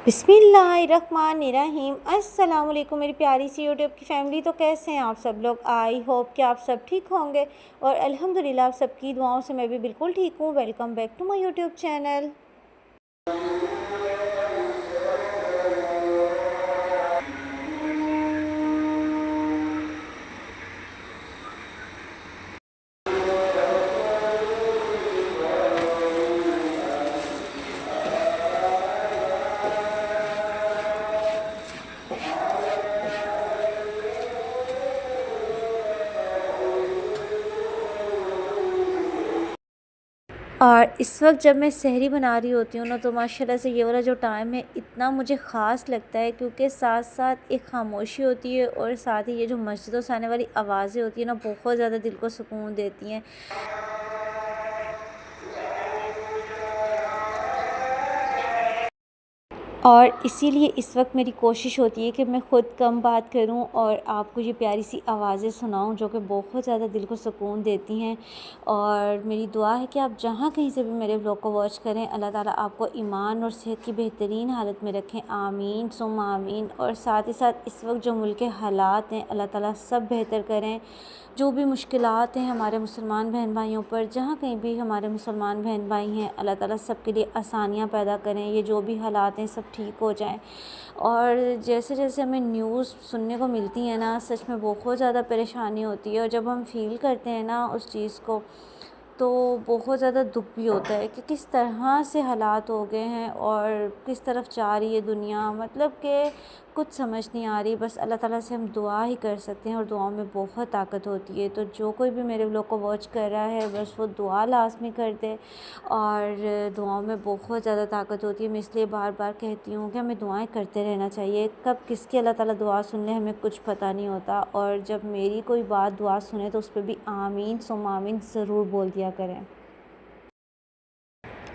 बिस्मिल्लाहिर्रहमानिर्रहीम। अस्सलाम वालेकुम मेरी प्यारी सी यूट्यूब की फ़ैमिली। तो कैसे हैं आप सब लोग? आई होप कि आप सब ठीक होंगे और अल्हम्दुलिल्लाह आप सबकी दुआओं से मैं भी बिल्कुल ठीक हूँ। Welcome back to my YouTube channel. और इस वक्त जब मैं सहरी बना रही होती हूँ ना, तो माशाल्लाह से ये वाला जो टाइम है इतना मुझे ख़ास लगता है, क्योंकि साथ साथ एक खामोशी होती है और साथ ही ये जो मस्जिदों से आने वाली आवाज़ें होती है ना, बहुत ज़्यादा दिल को सुकून देती हैं। और इसीलिए इस वक्त मेरी कोशिश होती है कि मैं ख़ुद कम बात करूं और आपको ये प्यारी सी आवाज़ें सुनाऊं, जो कि बहुत ज़्यादा दिल को सुकून देती हैं। और मेरी दुआ है कि आप जहां कहीं से भी मेरे व्लॉग को वॉच करें, अल्लाह ताला आपको ईमान और सेहत की बेहतरीन हालत में रखें। आमीन सुम्मा आमीन। और साथ ही साथ इस वक्त जो मुल्क के हालात हैं, अल्लाह ताला सब बेहतर करें। जो भी मुश्किलात हैं हमारे मुसलमान बहन भाइयों पर, जहाँ कहीं भी हमारे मुसलमान बहन भाई हैं, अल्लाह ताला सब के लिए आसानियाँ पैदा करें। ये जो भी हालात हैं सब ठीक हो जाएं। और जैसे जैसे हमें न्यूज़ सुनने को मिलती है ना, सच में बहुत ज़्यादा परेशानी होती है। और जब हम फ़ील करते हैं ना उस चीज़ को, तो बहुत ज़्यादा दुख भी होता है कि किस तरह से हालात हो गए हैं और किस तरफ जा रही है दुनिया। मतलब कि कुछ समझ नहीं आ रही। बस अल्लाह ताला से हम दुआ ही कर सकते हैं और दुआओं में बहुत ताकत होती है। तो जो कोई भी मेरे व्लॉग को वॉच कर रहा है, बस वो दुआ लाज़मी कर दे। और दुआओं में बहुत ज़्यादा ताकत होती है। मैं इसलिए बार बार कहती हूँ कि हमें दुआएं करते रहना चाहिए। कब किसकी अल्लाह ताला दुआ सुन ले हमें कुछ पता नहीं होता। और जब मेरी कोई बात दुआ सुने तो उस पर भी आमीन सुम्मा आमीन ज़रूर बोल दिया करें।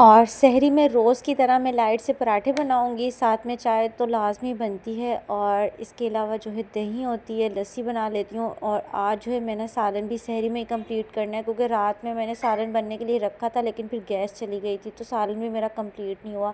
और सहरी में रोज़ की तरह मैं लाइट से पराठे बनाऊंगी, साथ में चाय तो लाज़मी बनती है। और इसके अलावा जो है दही होती है, लस्सी बना लेती हूँ। और आज जो है मैंने सालन भी सहरी में ही कंप्लीट करना है, क्योंकि रात में मैंने सालन बनने के लिए रखा था, लेकिन फिर गैस चली गई थी तो सालन भी मेरा कंप्लीट नहीं हुआ।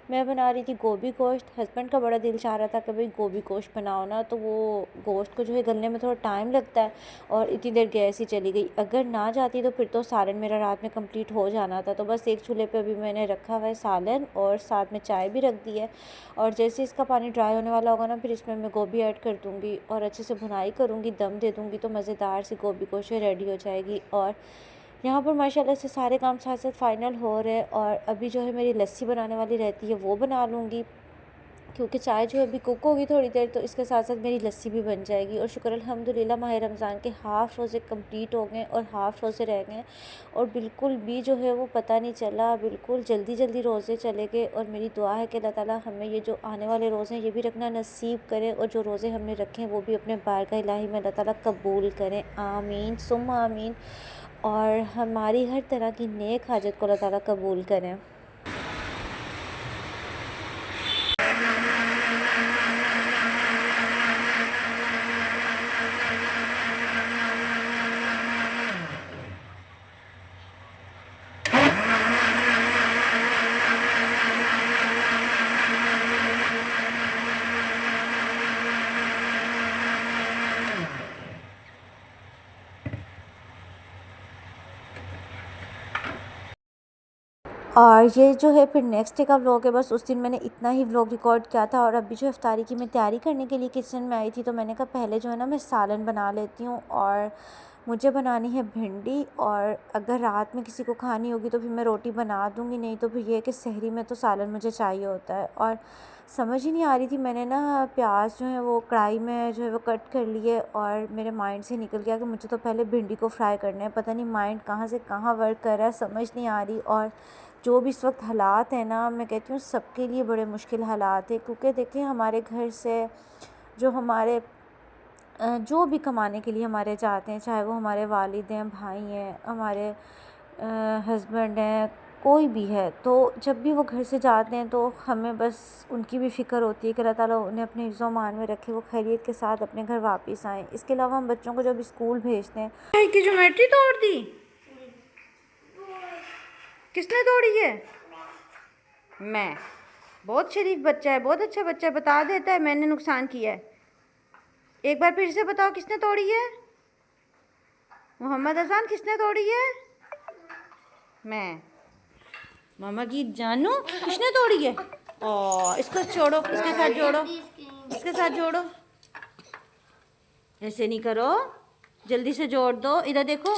मैं बना रही थी गोभी गोश्त। हस्बैंड का बड़ा दिल चाह रहा था कि भाई गोभी गोश्त बनाओ ना, तो वो गोश्त को जो है गलने में थोड़ा टाइम लगता है और इतनी देर गैस ही चली गई। अगर ना जाती तो फिर तो सालन मेरा रात में कंप्लीट हो जाना था। तो बस एक चूल्हे पे अभी मैंने रखा हुआ है सालन और साथ में चाय भी रख दी है। और जैसे इसका पानी ड्राई होने वाला होगा ना, फिर इसमें मैं गोभी ऐड कर दूँगी और अच्छे से भुनाई करूँगी, दम दे दूँगी, तो मज़ेदार सी गोभी गोश्त रेडी हो जाएगी। और यहाँ पर माशाल्लाह से सारे काम साथ साथ फ़ाइनल हो रहे हैं। और अभी जो है मेरी लस्सी बनाने वाली रहती है, वो बना लूँगी, क्योंकि चाय जो है अभी कुक होगी थोड़ी देर, तो इसके साथ साथ मेरी लस्सी भी बन जाएगी। और शुक्र अल्हम्दुलिल्लाह माह रमज़ान के हाफ़ रोज़े कंप्लीट हो गए और हाफ़ रोज़े रह गए और बिल्कुल भी जो है वो पता नहीं चला, बिल्कुल जल्दी जल्दी रोज़े चले गए। और मेरी दुआ है कि अल्लाह ताला हमें ये जो आने वाले रोज़े हैं ये भी रखना नसीब करें, और जो रोज़े हमने रखे हैं वो भी अपने बारगाह इलाही में अल्लाह ताला कबूल करें। आमीन सुम्मा आमीन। और हमारी हर तरह की नेक हाजत को अल्लाह ताला कबूल करें। और ये जो है फिर नेक्स्ट डे का व्लॉग है। बस उस दिन मैंने इतना ही व्लॉग रिकॉर्ड किया था। और अभी जो इफ्तारी की मैं तैयारी करने के लिए किचन में आई थी, तो मैंने कहा पहले जो है ना मैं सालन बना लेती हूँ। और मुझे बनानी है भिंडी, और अगर रात में किसी को खानी होगी तो फिर मैं रोटी बना दूँगी, नहीं तो फिर ये है कि सहरी में तो सालन मुझे चाहिए होता है। और समझ ही नहीं आ रही थी, मैंने ना प्याज जो है वो कढ़ाई में जो है वो कट कर लिए और मेरे माइंड से निकल गया कि मुझे तो पहले भिंडी को फ्राई करना है। पता नहीं माइंड कहाँ से कहाँ वर्क कर रहा है, समझ नहीं आ रही। और जो भी इस वक्त हालात हैं ना, मैं कहती हूँ सबके लिए बड़े मुश्किल हालात है, क्योंकि देखिए हमारे घर से जो हमारे जो भी कमाने के लिए हमारे जाते हैं, चाहे वो हमारे वालिद हैं, भाई हैं, हमारे हस्बैंड हैं, कोई भी है, तो जब भी वो घर से जाते हैं तो हमें बस उनकी भी फ़िक्र होती है कि अल्लाह ताला उन्हें अपने हिफ्ज़ मान में रखे, वो खैरियत के साथ अपने घर वापस आएँ। इसके अलावा हम बच्चों को जब स्कूल भेजते हैं। भाई की ज्योमेट्री तोड़ दी? किसने तोड़ी है? मैं बहुत शरीफ बच्चा है, बहुत अच्छा बच्चा है, बता देता है मैंने नुकसान किया है। एक बार फिर से बताओ किसने तोड़ी है? मोहम्मद अजान किसने तोड़ी है? मैं। मामा की जानू किसने तोड़ी है? ओ इसको छोड़ो, इसके साथ जोड़ो, इसके साथ जोड़ो। ऐसे नहीं करो, जल्दी से जोड़ दो। इधर देखो,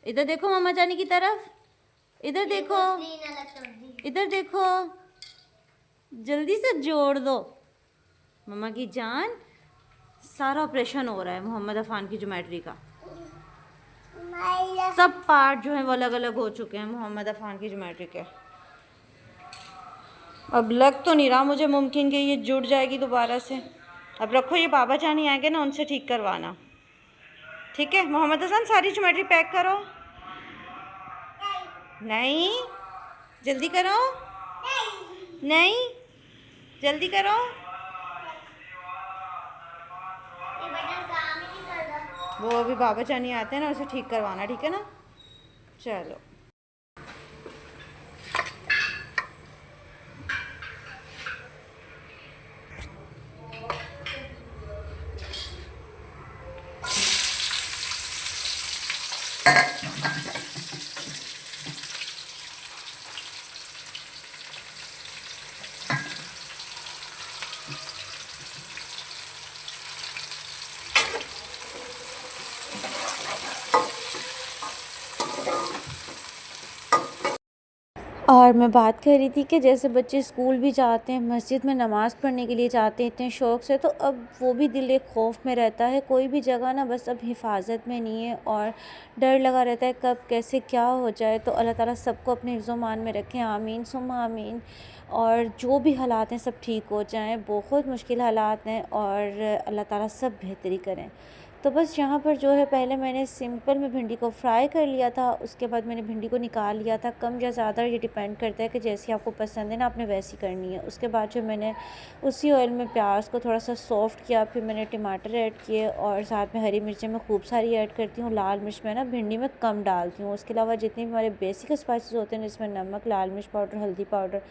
इधर देखो मामा जानी की तरफ, इधर देखो, इधर देखो, जल्दी से जोड़ दो। मामा की जान, सारा ऑपरेशन हो रहा है मोहम्मद अफान की ज्योमेट्री का। सब पार्ट जो है वो अलग अलग हो चुके हैं मोहम्मद अफान की ज्योमेट्री के। अब लग तो नहीं रहा मुझे मुमकिन कि ये जुड़ जाएगी दोबारा से। अब रखो, ये बाबा जानी आएंगे ना, उनसे ठीक करवाना, ठीक है? मोहम्मद हसन सारी ज्योमेट्री पैक करो। नहीं, जल्दी करो, नहीं जल्दी करो। वो अभी बाबा जानी आते हैं ना, उसे ठीक करवाना, ठीक है ना? चलो। और मैं बात कर रही थी कि जैसे बच्चे स्कूल भी जाते हैं, मस्जिद में नमाज़ पढ़ने के लिए जाते हैं इतने शौक़ से, तो अब वो भी दिल एक खौफ में रहता है। कोई भी जगह ना बस अब हिफाजत में नहीं है और डर लगा रहता है कब कैसे क्या हो जाए। तो अल्लाह ताला सबको अपने हिफ्ज़-ओ-मान में रखें, आमीन सुम्मा आमीन। और जो भी हालात हैं सब ठीक हो जाएँ। बहुत मुश्किल हालात हैं और अल्लाह ताला सब बेहतरी करें। तो बस यहाँ पर जो है पहले मैंने सिंपल में भिंडी को फ्राई कर लिया था, उसके बाद मैंने भिंडी को निकाल लिया था। कम या ज़्यादा ये डिपेंड करता है कि जैसी आपको पसंद है ना, आपने वैसी करनी है। उसके बाद जो मैंने उसी ऑयल में प्याज को थोड़ा सा सॉफ़्ट किया, फिर मैंने टमाटर ऐड किए और साथ में हरी मिर्चें मैं खूब सारी ऐड करती हूँ। लाल मिर्च मैं ना भिंडी में कम डालती हूँ। उसके अलावा जितनी भी हमारे बेसिक स्पाइसेस होते हैं जिसमें नमक, लाल मिर्च पाउडर, हल्दी पाउडर,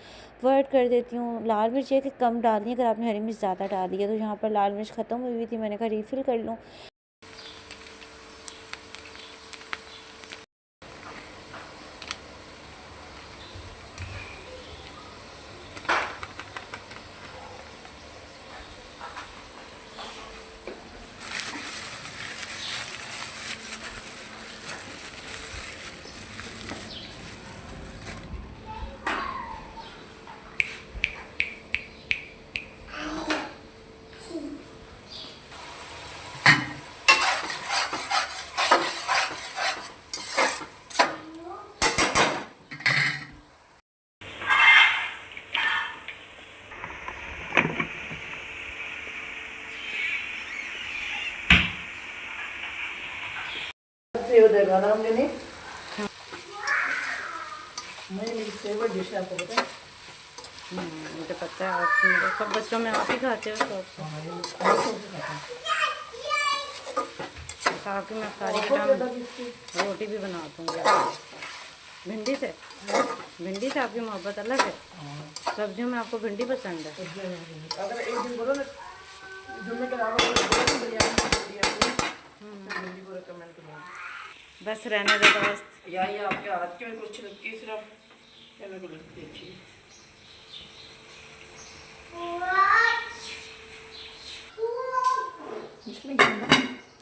वो ऐड कर देती हूँ। लाल मिर्च ये कि कम डालनी है, अगर आपने हरी मिर्च ज़्यादा डाली है। तो यहाँ पर लाल मिर्च ख़त्म हुई थी, मैंने कहा रीफ़िल कर लूँ। मुझे पता है, आप मेरे सब बच्चों में आप ही खाते हो तो आपकी मैं सारी रोटी भी बना दूँगी। भिंडी से आपकी मोहब्बत अलग है। सब्जियों में आपको भिंडी पसंद है। अगर एक दिन बोलो ना जुम्मे के अलावा भिंडी को रिकमेंड करूँगी। बस रहने दो दोस्त। या ये आपके हाथ की मेरे को अच्छी लगती है, सिर्फ मेरे को लगती है अच्छी।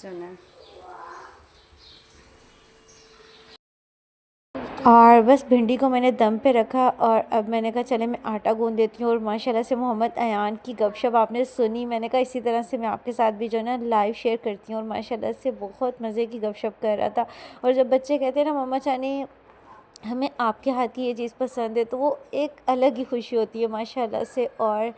चना और बस भिंडी को मैंने दम पे रखा और अब मैंने कहा चले मैं आटा गूंद देती हूँ। और माशाल्लाह से मोहम्मद अयान की गपशप आपने सुनी, मैंने कहा इसी तरह से मैं आपके साथ भी जो है ना लाइव शेयर करती हूँ। और माशाल्लाह से बहुत मज़े की गपशप कर रहा था। और जब बच्चे कहते हैं ना मम्मा चानी हमें आपके हाथ की ये चीज़ पसंद है, तो वो एक अलग ही खुशी होती है माशाल्लाह से। और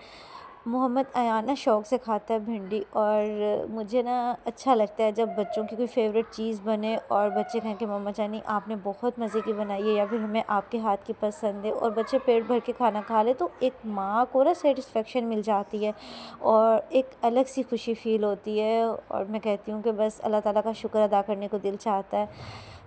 मोहम्मद अयान ना शौक़ से खाता है भिंडी, और मुझे ना अच्छा लगता है जब बच्चों की कोई फ़ेवरेट चीज़ बने और बच्चे कहें कि मम्मा जानी आपने बहुत मज़े की बनाई है, या फिर हमें आपके हाथ की पसंद है, और बच्चे पेट भर के खाना खा ले, तो एक माँ को ना सेटिस्फेक्शन मिल जाती है और एक अलग सी खुशी फ़ील होती है। और मैं कहती हूँ कि बस अल्लाह ताला का शुक्र अदा करने को दिल चाहता है।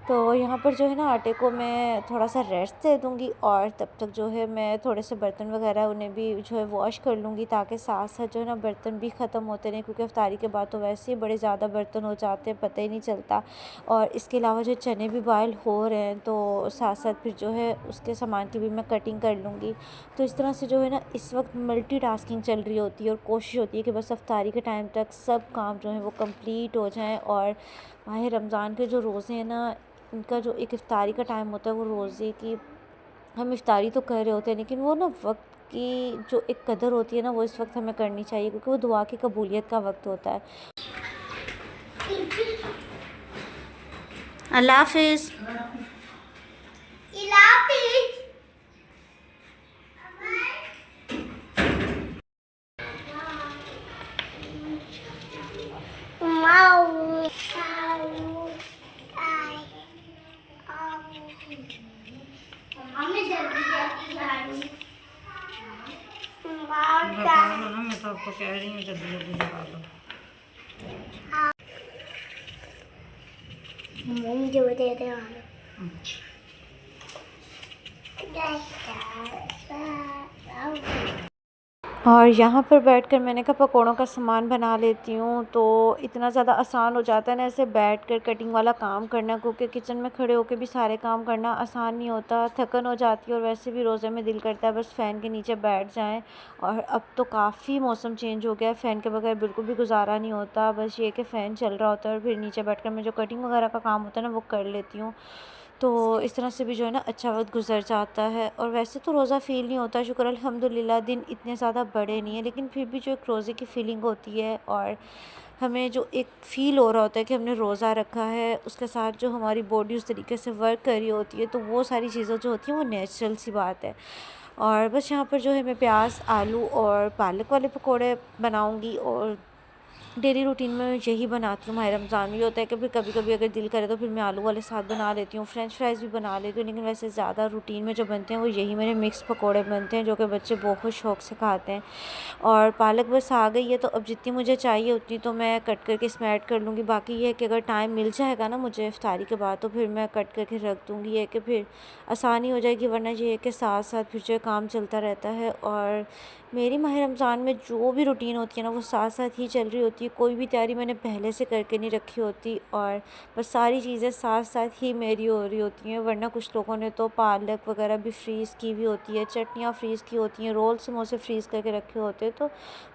तो यहाँ पर जो है ना आटे को मैं थोड़ा सा रेस्ट दे दूँगी और तब तक जो है मैं थोड़े से बर्तन वगैरह उन्हें भी जो है वॉश कर लूँगी, ताकि साथ साथ जो है ना बर्तन भी ख़त्म होते रहें, क्योंकि इफ्तारी के बाद तो वैसे ही बड़े ज़्यादा बर्तन हो जाते हैं, पता ही नहीं चलता। और इसके अलावा जो चने भी बॉयल हो रहे हैं, तो साथ साथ फिर जो है उसके सामान की भी मैं कटिंग कर लूँगी। तो इस तरह से जो है ना इस वक्त मल्टीटास्किंग चल रही होती है और कोशिश होती है कि बस इफ्तारी के टाइम तक सब काम जो है वो कंप्लीट हो जाएं। और माह रमज़ान के जो रोज़े हैं ना, इनका जो एक इफ्तारी का टाइम होता है, वो रोज़े की हम इफ्तारी तो कर रहे होते हैं, लेकिन वो ना वक्त की जो एक कदर होती है ना, वो इस वक्त हमें करनी चाहिए, क्योंकि वो दुआ की कबूलियत का वक्त होता है। अल्लाह हाफिज़। बता दो ना, मैं तो आपको कह रही हूँ जल्दी जल्दी बता दो। और यहाँ पर बैठकर मैंने कहा पकौड़ों का सामान बना लेती हूँ, तो इतना ज़्यादा आसान हो जाता है ना ऐसे बैठकर कटिंग वाला काम करना, क्योंकि किचन में खड़े होकर भी सारे काम करना आसान नहीं होता, थकन हो जाती है। और वैसे भी रोज़े में दिल करता है बस फ़ैन के नीचे बैठ जाएं। और अब तो काफ़ी मौसम चेंज हो गया है, फ़ैन के बगैर बिल्कुल भी गुजारा नहीं होता, बस ये कि फ़ैन चल रहा होता है और फिर नीचे बैठ कर मैं जो कटिंग वगैरह का काम होता है ना वो कर लेती हूँ। तो इस तरह से भी जो है ना अच्छा वक्त गुजर जाता है। और वैसे तो रोज़ा फ़ील नहीं होता, शुक्र अल्हम्दुलिल्लाह, दिन इतने ज़्यादा बड़े नहीं हैं, लेकिन फिर भी जो एक रोज़े की फ़ीलिंग होती है और हमें जो एक फ़ील हो रहा होता है कि हमने रोज़ा रखा है, उसके साथ जो हमारी बॉडी उस तरीके से वर्क कर रही होती है, तो वो सारी चीज़ें जो होती हैं वो नेचुरल सी बात है। और बस यहाँ पर जो है मैं प्याज, आलू और पालक वाले पकौड़े बनाऊँगी। और डेली रूटीन में यही बनाती हूँ। माह रमज़ान में ये होता है कि फिर कभी कभी अगर दिल करे तो फिर मैं आलू वाले साथ बना लेती हूँ, फ्रेंच फ्राइज़ भी बना लेती हूँ, लेकिन वैसे ज़्यादा रूटीन में जो बनते हैं वो यही मेरे मिक्स पकोड़े बनते हैं, जो कि बच्चे बहुत शौक़ से खाते हैं। और पालक बस आ गई है, तो अब जितनी मुझे चाहिए उतनी तो मैं कट करके इसमें ऐड कर लूँगी। बाकी ये है कि अगर टाइम मिल जाएगा ना मुझे इफ्तारी के बाद, तो फिर मैं कट करके रख दूँगी, ये कि फिर आसानी हो जाएगी, वरना ये है कि साथ साथ फिर जो काम चलता रहता है। और मेरी माह रमज़ान में जो भी रूटीन होती है ना वो साथ साथ ही चल रही होती है, कोई भी तैयारी मैंने पहले से करके नहीं रखी होती, और बस सारी चीज़ें साथ साथ ही मेरी हो रही होती हैं। वरना कुछ लोगों ने तो पालक वगैरह भी फ्रीज़ की हुई होती है, चटनियाँ फ्रीज़ की होती हैं, रोल समोसे फ्रीज़ करके रखे होते हैं, तो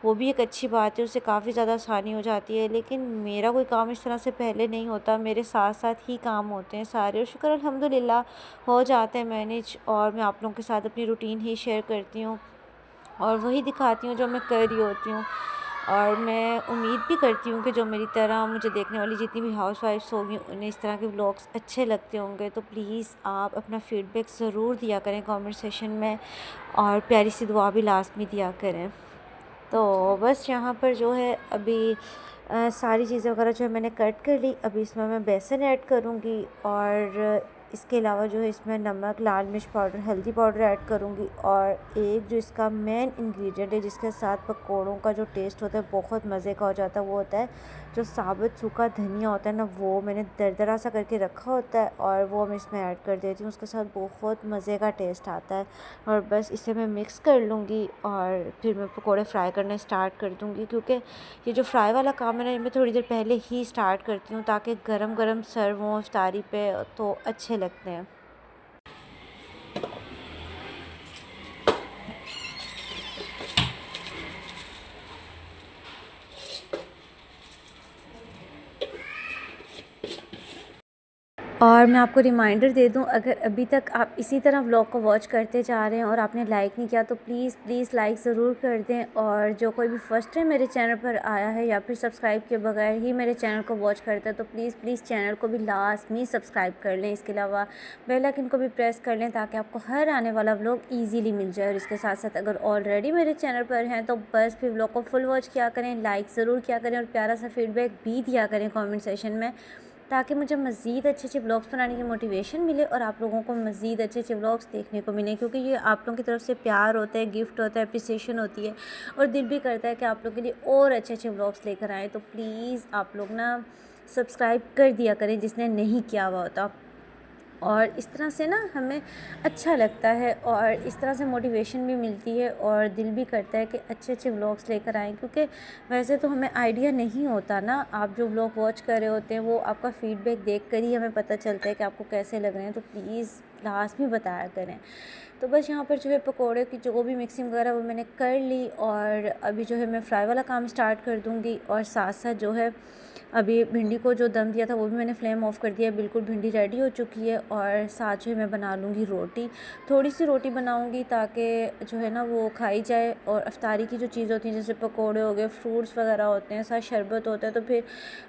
वो भी एक अच्छी बात है, उससे काफ़ी ज़्यादा आसानी हो जाती है। लेकिन मेरा कोई काम इस तरह से पहले नहीं होता, मेरे साथ साथ ही काम होते हैं सारे, और शुक्र अल्हम्दुलिल्लाह हो जाते हैं मैनेज। और मैं आप लोगों के साथ अपनी रूटीन ही शेयर करती हूँ और वही दिखाती हूँ जो मैं कर रही होती हूँ। और मैं उम्मीद भी करती हूँ कि जो मेरी तरह मुझे देखने वाली जितनी भी हाउसवाइफ्स होंगी उन्हें इस तरह के व्लॉग्स अच्छे लगते होंगे। तो प्लीज़ आप अपना फ़ीडबैक ज़रूर दिया करें कमेंट सेशन में, और प्यारी सी दुआ भी लास्ट में दिया करें। तो बस यहाँ पर जो है अभी सारी चीज़ें वगैरह जो है मैंने कट कर ली। अभी इसमें मैं बेसन ऐड करूँगी, और इसके अलावा जो है इसमें नमक, लाल मिर्च पाउडर, हल्दी पाउडर ऐड करूँगी। और एक जो इसका मेन इंग्रेडिएंट है जिसके साथ पकौड़ों का जो टेस्ट होता है बहुत मज़े का हो जाता है, वो होता है जो साबुत सूखा धनिया होता है ना, वो मैंने दरदरा सा करके रखा होता है और वो मैं इसमें ऐड कर देती हूँ। उसके साथ बहुत मज़े का टेस्ट आता है। और बस इसे मैं मिक्स कर लूँगी और फिर मैं पकौड़े फ्राई करना स्टार्ट कर दूँगी, क्योंकि ये जो फ्राई वाला काम है ना, मैं थोड़ी देर पहले ही स्टार्ट करती हूँ ताकि गरम गरम सर्व हों इफ्तारी पे, तो अच्छे लगते हैं। और मैं आपको रिमाइंडर दे दूं, अगर अभी तक आप इसी तरह व्लॉग को वॉच करते जा रहे हैं और आपने लाइक नहीं किया, तो प्लीज़ लाइक ज़रूर कर दें। और जो कोई भी फर्स्ट टाइम मेरे चैनल पर आया है या फिर सब्सक्राइब के बगैर ही मेरे चैनल को वॉच करता है, तो प्लीज़ चैनल को भी लाजमी सब्सक्राइब कर लें। इसके अलावा बेल आइकन को भी प्रेस कर लें ताकि आपको हर आने वाला व्लॉग ईज़िली मिल जाए। और इसके साथ साथ अगर ऑलरेडी मेरे चैनल पर हैं तो बस फिर व्लॉग को फुल वॉच किया करें, लाइक ज़रूर किया करें और प्यारा सा फीडबैक भी दिया करें कमेंट सेशन में, ताकि मुझे मज़ीद अच्छे व्लॉग्स बनाने की मोटिवेशन मिले और आप लोगों को मज़ीद अच्छे व्लॉग्स देखने को मिले। क्योंकि ये आप लोगों की तरफ से प्यार होता है, गिफ्ट होता है, अप्रिसिएशन होती है, और दिल भी करता है कि आप लोगों के लिए और अच्छे व्लॉग्स लेकर आएँ। तो प्लीज़ आप लोग ना सब्सक्राइब कर दिया करें जिसने नहीं किया हुआ होता। और इस तरह से ना हमें अच्छा लगता है और इस तरह से मोटिवेशन भी मिलती है और दिल भी करता है कि अच्छे अच्छे व्लॉग्स लेकर आएँ, क्योंकि वैसे तो हमें आइडिया नहीं होता ना, आप जो व्लॉग वॉच कर रहे होते हैं वो आपका फ़ीडबैक देख कर ही हमें पता चलता है कि आपको कैसे लग रहे हैं, तो प्लीज़ लास्ट में बताया करें। तो बस यहाँ पर जो है पकोड़े की जो भी मिक्सिंग वगैरह वो मैंने कर ली और अभी जो है मैं फ्राई वाला काम स्टार्ट कर दूँगी और साथ साथ जो है अभी भिंडी को जो दम दिया था वो भी मैंने फ्लेम ऑफ कर दिया, बिल्कुल भिंडी रेडी हो चुकी है। और साथ जो है मैं बना लूँगी रोटी, थोड़ी सी रोटी बनाऊँगी ताकि जो है ना वो खाई जाए। और अफ्तारी की जो चीज़ होती है जैसे पकोड़े हो गए, फ्रूट्स वगैरह होते हैं, साथ शरबत होता है, तो फिर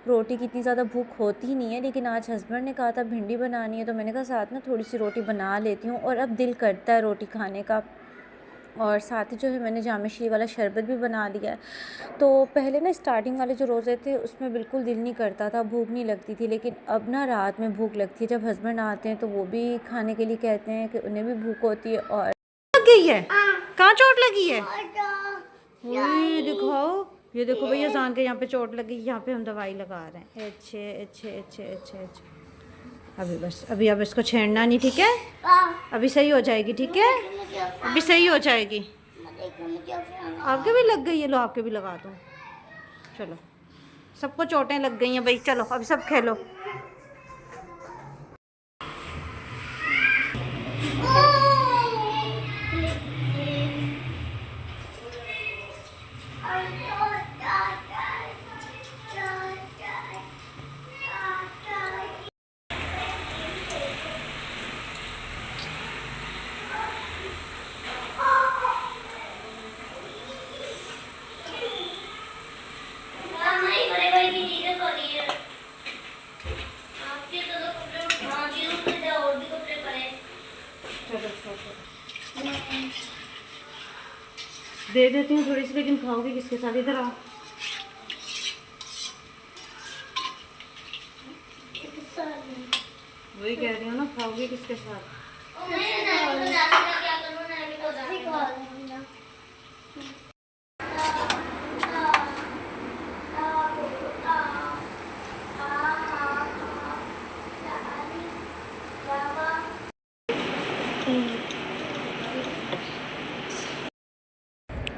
रोटी की इतनी ज़्यादा भूख होती ही नहीं है। लेकिन आज हस्बैंड ने कहा था भिंडी बनानी है तो मैंने कहा साथ ना थोड़ी सी रोटी बना लेती हूँ और अब दिल करता है रोटी खाने का। और साथ ही जो है मैंने जामशी वाला शरबत भी बना लिया है। तो पहले ना स्टार्टिंग वाले जो रोज़े थे उसमें बिल्कुल दिल नहीं करता था, भूख नहीं लगती थी, लेकिन अब ना रात में भूख लगती है। जब हस्बैंड आते हैं तो वो भी खाने के लिए कहते हैं कि उन्हें भी भूख होती है। और लग गई है, कहाँ चोट लगी है? ओए दिखाओ, ये देखो भैया जान के यहाँ पे चोट लगी, यहाँ पे हम दवाई लगा रहे हैं। अच्छे अच्छे अच्छे अच्छे अच्छे, अभी बस अभी अब इसको छेड़ना नहीं, ठीक है? अभी सही हो जाएगी, ठीक है? अभी सही हो जाएगी। आपके भी लग गई है, लो आपके भी लगा दूँ। चलो सबको चोटें लग गई हैं भाई, चलो अब सब खेलो। दे देती हूँ थोड़ी सी, लेकिन खाओगे किसके साथ? इधर आओ। वही कह रही हूँ ना, खाओगे किसके साथ?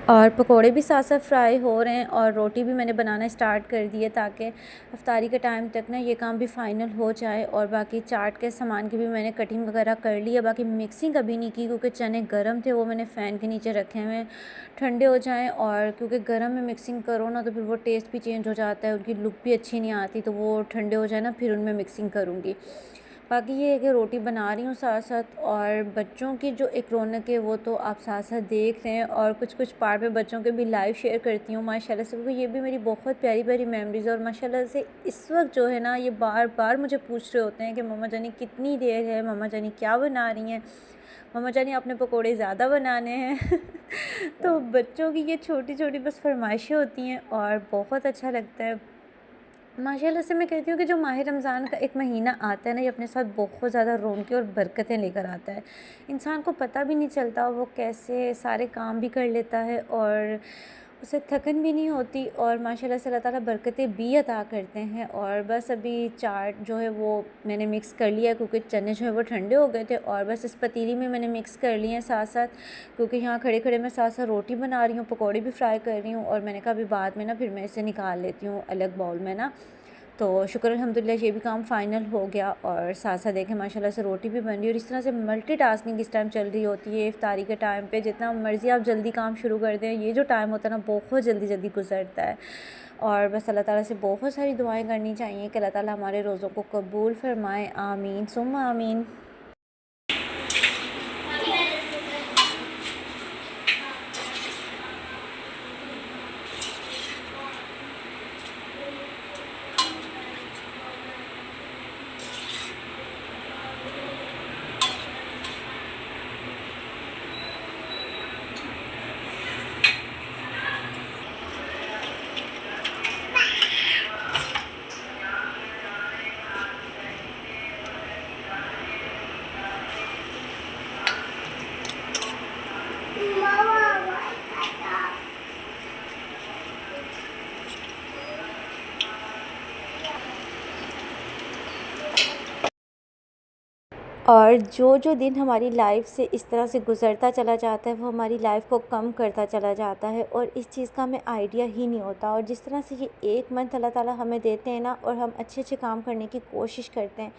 और पकोड़े भी साथ साथ फ्राई हो रहे हैं और रोटी भी मैंने बनाना स्टार्ट कर दी है ताकि अफ्तारी के टाइम तक ना ये काम भी फ़ाइनल हो जाए। और बाकी चाट के सामान की भी मैंने कटिंग वगैरह कर ली है, बाकी मिक्सिंग अभी नहीं की क्योंकि चने गर्म थे, वो मैंने फ़ैन के नीचे रखे हुए हैं ठंडे हो जाएँ। और क्योंकि गर्म में मिक्सिंग करो ना तो फिर वो टेस्ट भी चेंज हो जाता है, उनकी लुक भी अच्छी नहीं आती, तो वो ठंडे हो जाए ना फिर उनमें मिक्सिंग करूँगी। बाकी ये है कि रोटी बना रही हूँ साथ साथ, और बच्चों की जो एक रौनक है वो तो आप साथ साथ देख रहे हैं और कुछ कुछ पार्ट में बच्चों के भी लाइव शेयर करती हूँ माशाल्लाह से, क्योंकि ये भी मेरी बहुत प्यारी प्यारी मेमोरीज़। और माशाल्लाह से इस वक्त जो है ना ये बार बार मुझे पूछ रहे होते हैं कि मम्मा जानी कितनी देर है, मम्मा जानी क्या बना रही हैं, मम्मा जानी आपने पकोड़े ज़्यादा बनाने हैं तो बच्चों की ये छोटी छोटी बस फरमाइशें होती हैं और बहुत अच्छा लगता है माशाल्लाह से। मैं कहती हूँ कि जो माह रमज़ान का एक महीना आता है ना ये अपने साथ बहुत ज़्यादा रौनकें और बरकतें लेकर आता है। इंसान को पता भी नहीं चलता वो कैसे सारे काम भी कर लेता है और उसे थकन भी नहीं होती, और माशाल्लाह से अल्लाह ताला बरकतें भी अता करते हैं। और बस अभी चाट जो है वो मैंने मिक्स कर लिया क्योंकि चने जो है वो ठंडे हो गए थे, और बस इस पतीली में मैंने मिक्स कर लिए हैं साथ साथ, क्योंकि यहाँ खड़े खड़े मैं साथ साथ रोटी बना रही हूँ, पकौड़े भी फ्राई कर रही हूँ। और मैंने कहा अभी बाद में ना फिर मैं इसे निकाल लेती हूँ अलग बाउल में ना। तो शुक्र अल्हम्दुलिल्लाह ये भी काम फ़ाइनल हो गया। और साथ साथ देखें माशाल्लाह से रोटी भी बन रही है। और इस तरह से मल्टीटास्किंग इस टाइम चल रही होती है इफ्तारी के टाइम पे, जितना मर्ज़ी आप जल्दी काम शुरू कर दें ये जो टाइम होता है ना बहुत जल्दी जल्दी गुजरता है। और बस अल्लाह ताला से बहुत सारी दुआएं करनी चाहिए कि अल्लाह ताला हमारे रोज़ों को कबूल फ़रमाए, आमीन सुम्मा आमीन। और जो दिन हमारी लाइफ से इस तरह से गुज़रता चला जाता है वो हमारी लाइफ को कम करता चला जाता है और इस चीज़ का हमें आइडिया ही नहीं होता। और जिस तरह से ये एक मंथ अल्लाह ताला हमें देते हैं ना और हम अच्छे काम करने की कोशिश करते हैं,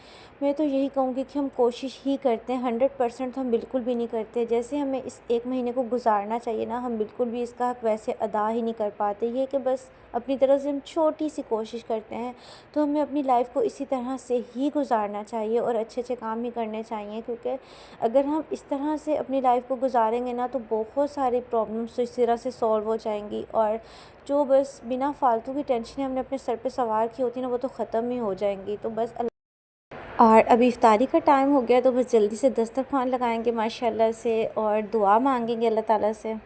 मैं तो यही कहूँगी कि हम कोशिश ही करते हैं, 100% तो हम बिल्कुल भी नहीं करते। जैसे हमें इस एक महीने को गुजारना चाहिए ना, हम बिल्कुल भी इसका हक़ वैसे अदा ही नहीं कर पाते। ये कि बस अपनी तरफ से हम छोटी सी कोशिश करते हैं। तो हमें अपनी लाइफ को इसी तरह से ही गुजारना चाहिए और अच्छे काम ही करने चाहिए, क्योंकि अगर हम इस तरह से अपनी लाइफ को गुजारेंगे ना तो बहुत सारी प्रॉब्लम्स तो इस तरह से सॉल्व हो जाएंगी और जो बस बिना फालतू की टेंशनें हमने अपने सर पे सवार की होती ना वो तो ख़त्म ही हो जाएंगी। तो बस और अभी इफ्तारी का टाइम हो गया तो बस जल्दी से दस्तरखान लगाएंगे माशाल्लाह से और दुआ मांगेंगे अल्लाह ताला से।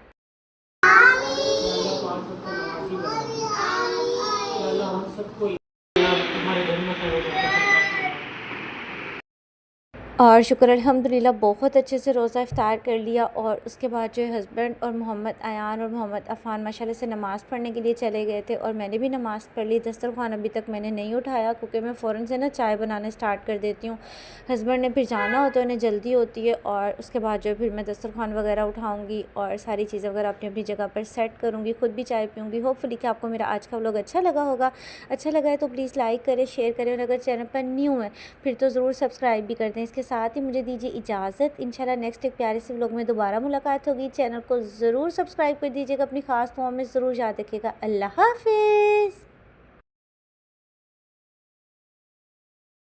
हमारे घर में खैर और शुक्र अल्हम्दुलिल्लाह बहुत अच्छे से रोज़ा इफ्तार कर लिया। और उसके बाद जो है हस्बैंड और मोहम्मद अयान और मोहम्मद अफ़ान माशाल्लाह से नमाज़ पढ़ने के लिए चले गए थे और मैंने भी नमाज़ पढ़ ली। दस्तरखान अभी तक मैंने नहीं उठाया क्योंकि मैं फ़ौरन से ना चाय बनाने स्टार्ट कर देती हूँ। हस्बैंड ने फिर जाना होता है, उन्हें जल्दी होती है और उसके बाद जो है फिर मैं दस्तरखान वगैरह उठाऊँगी और सारी चीज़ें वगैरह अपनी अपनी जगह पर सेट करूँगी, ख़ुद भी चाय पीऊँगी। होपफुली कि आपको मेरा आज का व्लॉग अच्छा लगा होगा। अच्छा लगा है तो प्लीज़ लाइक करें, शेयर करें और अगर चैनल पर न्यू है फिर तो ज़रूर सब्सक्राइब भी कर दें। इसके साथ ही मुझे दीजिए इजाज़त। इंशाल्लाह नेक्स्ट एक प्यारे से व्लॉग में दोबारा मुलाकात होगी। चैनल को ज़रूर सब्सक्राइब कर दीजिएगा, अपनी ख़ास दुआ में ज़रूर याद रखिएगा। अल्लाह हाफ़िज़।